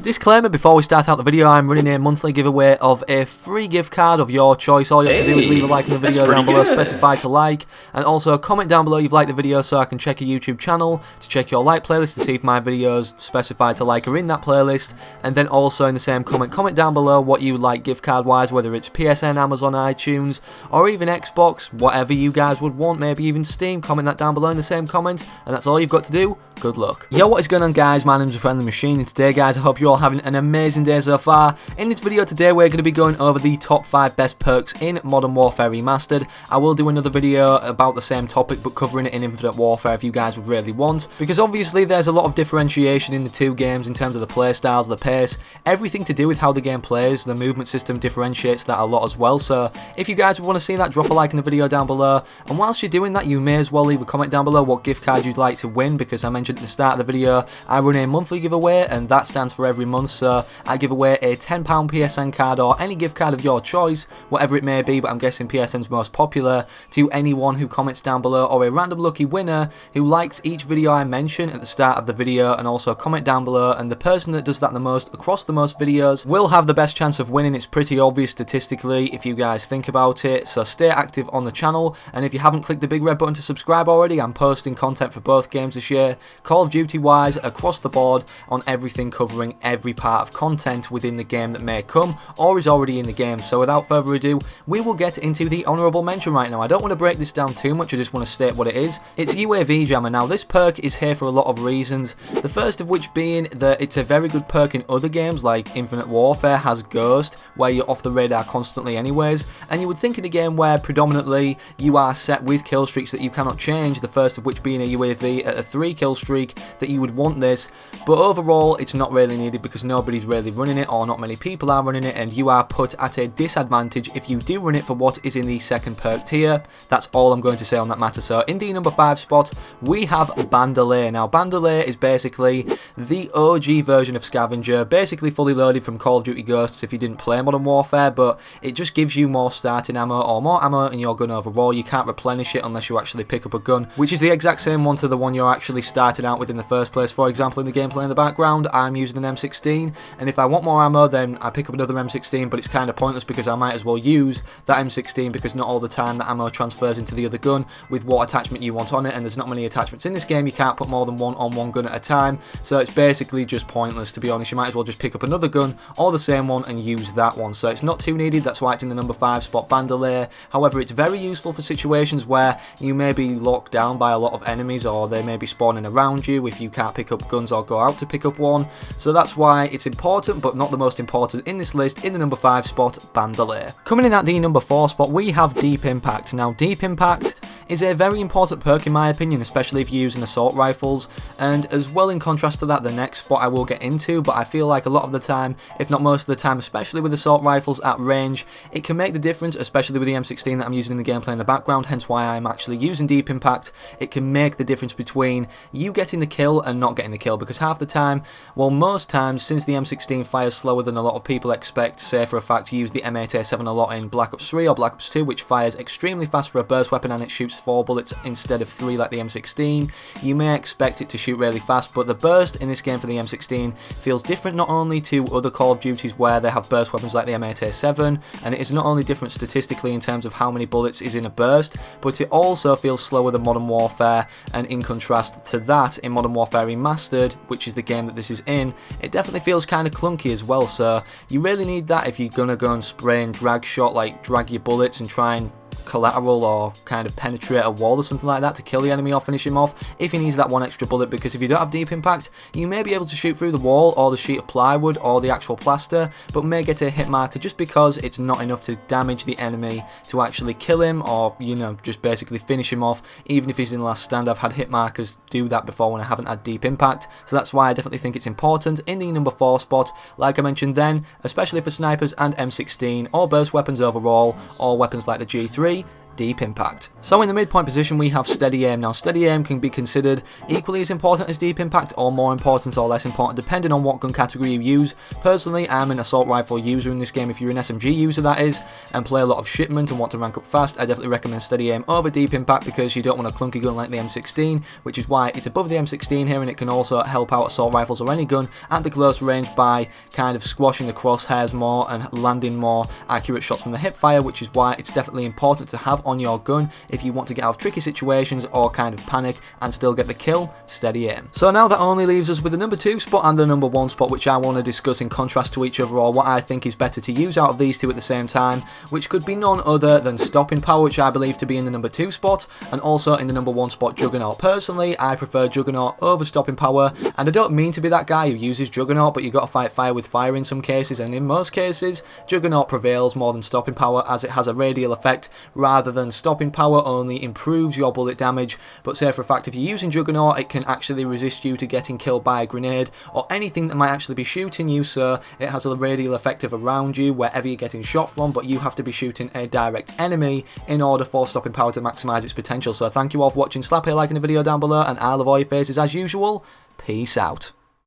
Disclaimer before we start out the video, I'm running a monthly giveaway of a free gift card of your choice. All you have to do is leave a like in the video down below, specify to like, and also comment down below you've liked the video so I can check your YouTube channel to check your like playlist to see if my videos specified to like are in that playlist, and then also in the same comment down below what you like gift card wise, whether it's PSN, Amazon, iTunes, or even Xbox, whatever you guys would want, maybe even Steam. Comment that down below in the same comment, and that's all you've got to do. Good luck. Yo, what is going on guys, my name's A Friendly Machine, and today guys I hope you're all having an amazing day so far. In this video today we're going to be going over the top 5 best perks in Modern Warfare Remastered. I will do another video about the same topic but covering it in Infinite Warfare if you guys would really want, because obviously there's a lot of differentiation in the two games in terms of the playstyles, the pace, everything to do with how the game plays. The movement system differentiates that a lot as well, so if you guys would want to see that, drop a like in the video down below, and whilst you're doing that you may as well leave a comment down below what gift card you'd like to win, because I mentioned at the start of the video I run a monthly giveaway and that stands for every month, so I give away a £10 PSN card or any gift card of your choice, whatever it may be, but I'm guessing PSN's most popular, to anyone who comments down below, or a random lucky winner who likes each video I mention at the start of the video and also comment down below, and the person that does that the most across the most videos will have the best chance of winning. It's pretty obvious statistically if you guys think about it, so stay active on the channel, and if you haven't clicked the big red button to subscribe already, I'm posting content for both games this year, Call of Duty wise, across the board on everything, covering every part of content within the game that may come or is already in the game. So without further ado, we will get into the honourable mention right now. I don't want to break this down too much, I just want to state what it is. It's UAV Jammer. Now this perk is here for a lot of reasons, the first of which being that it's a very good perk in other games like Infinite Warfare has Ghost, where you're off the radar constantly anyways, and you would think in a game where predominantly you are set with kill streaks that you cannot change, the first of which being a UAV at a 3 kill streak, that you would want this, but overall it's not really needed because nobody's really running it, or not many people are running it, and you are put at a disadvantage if you do run it for what is in the second perk tier. That's all I'm going to say on that matter. So in the number 5 spot we have Bandolier. Now Bandolier is basically the OG version of Scavenger, basically fully loaded from Call of Duty Ghosts if you didn't play Modern Warfare, but it just gives you more starting ammo or more ammo in your gun overall. You can't replenish it unless you actually pick up a gun, which is the exact same one to the one you're actually starting out with in the first place. For example, in the gameplay in the background I'm using an M16, and if I want more ammo then I pick up another M16, but it's kind of pointless because I might as well use that M16 because not all the time the ammo transfers into the other gun with what attachment you want on it, and there's not many attachments in this game. You can't put more than one on one gun at a time, so it's basically just pointless, to be honest. You might as well just pick up another gun or the same one and use that one, so it's not too needed. That's why it's in the number 5 spot, Bandolier. However, it's very useful for situations where you may be locked down by a lot of enemies, or they may be spawning around you if you can't pick up guns or go out to pick up one, so that's why it's important but not the most important in this list. In the number 5 spot, Bandolier. Coming in at the number 4 spot we have Deep Impact. Now Deep Impact is a very important perk in my opinion, especially if you're using assault rifles, and as well in contrast to that the next spot I will get into, but I feel like a lot of the time, if not most of the time, especially with assault rifles at range, it can make the difference, especially with the M16 that I'm using in the gameplay in the background, hence why I'm actually using Deep Impact. It can make the difference between you getting the kill and not getting the kill, because half the time, well most times, since the M16 fires slower than a lot of people expect, say for a fact you use the M8A7 a lot in Black Ops 3 or Black Ops 2, which fires extremely fast for a burst weapon and it shoots 4 bullets instead of 3 like the M16, you may expect it to shoot really fast, but the burst in this game for the M16 feels different not only to other Call of Duties where they have burst weapons like the M8A7, and it is not only different statistically in terms of how many bullets is in a burst, but it also feels slower than Modern Warfare, and in contrast to that, in Modern Warfare Remastered, which is the game that this is in, it definitely feels kind of clunky as well, so you really need that if you're gonna go and spray and drag shot, like drag your bullets and try and collateral or kind of penetrate a wall or something like that to kill the enemy or finish him off if he needs that one extra bullet, because if you don't have Deep Impact you may be able to shoot through the wall or the sheet of plywood or the actual plaster, but may get a hit marker just because it's not enough to damage the enemy to actually kill him, or you know, just basically finish him off. Even if he's in the last stand, I've had hit markers do that before when I haven't had Deep Impact, so that's why I definitely think it's important. In the number 4 spot, like I mentioned then, especially for snipers and M16 or burst weapons overall, or weapons like the G3, deep impact. So in the midpoint position we have steady aim. Now steady aim can be considered equally as important as deep impact, or more important or less important depending on what gun category you use. Personally, I'm an assault rifle user in this game. If you're an SMG user, that is, and play a lot of shipment and want to rank up fast, I definitely recommend steady aim over deep impact, because you don't want a clunky gun like the M16, which is why it's above the M16 here, and it can also help out assault rifles or any gun at the close range by kind of squashing the crosshairs more and landing more accurate shots from the hip fire, which is why it's definitely important to have on your gun if you want to get out of tricky situations or kind of panic and still get the kill. Steady aim. So now that only leaves us with the number 2 spot and the number 1 spot, which I want to discuss in contrast to each other, or what I think is better to use out of these two at the same time, which could be none other than stopping power, which I believe to be in the number 2 spot, and also in the number 1 spot Juggernaut. Personally, I prefer Juggernaut over stopping power, and I don't mean to be that guy who uses Juggernaut, but you got to fight fire with fire in some cases, and in most cases Juggernaut prevails more than stopping power, as it has a radial effect rather than stopping power only improves your bullet damage. But say for a fact, if you're using Juggernaut, it can actually resist you to getting killed by a grenade or anything that might actually be shooting you, so it has a radial effect of around you wherever you're getting shot from, but you have to be shooting a direct enemy in order for stopping power to maximise its potential. So thank you all for watching, slap a like in the video down below, and I love all your faces as usual. Peace out.